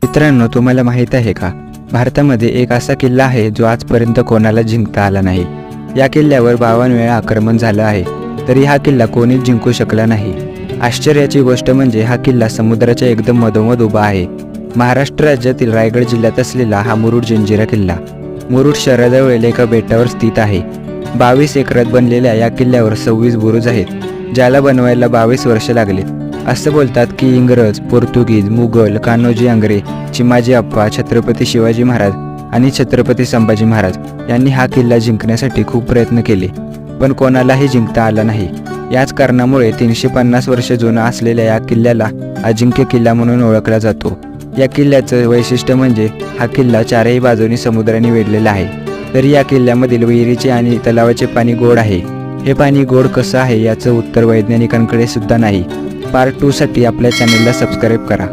मित्रांनो, तुम्हाला माहीत आहे का, भारतामध्ये एक असा किल्ला आहे जो आजपर्यंत कोणाला जिंकता आला नाही। या किल्ल्यावर 52 वेळा आक्रमण झालं आहे, तरी हा किल्ला कोणीच जिंकू शकला नाही। आश्चर्याची गोष्ट म्हणजे हा किल्ला समुद्राच्या एकदम मधोमध उभा आहे। महाराष्ट्र राज्यातील रायगड जिल्ह्यात असलेला हा मुरुड जंजिरा किल्ला मुरुड शहराजवळ एका बेटावर स्थित आहे। 22 एकरात बनलेल्या या किल्ल्यावर 26 बुरुज आहेत, ज्याला बनवायला 22 वर्ष लागले। असं बोलतात की इंग्रज, पोर्तुगीज, मुघल, कान्होजी आंग्रे, चिमाजी अप्पा, छत्रपती शिवाजी महाराज आणि छत्रपती संभाजी महाराज यांनी हा किल्ला जिंकण्यासाठी खूप प्रयत्न केले, पण कोणालाही जिंकता आला नाही। याच कारणामुळे 350 वर्ष जुना असलेल्या या किल्ल्याला अजिंक्य किल्ला म्हणून ओळखला जातो। या किल्ल्याचं वैशिष्ट्य म्हणजे हा किल्ला चारही बाजूनी समुद्राने वेढलेला आहे, तरी या किल्ल्यामधील विहिरीचे आणि तलावाचे पाणी गोड आहे। हे पाणी गोड कसं आहे याचं उत्तर वैज्ञानिकांकडे सुद्धा नाही। पार्ट 2 साठी आपल्या चॅनलला सबस्क्राईब करा।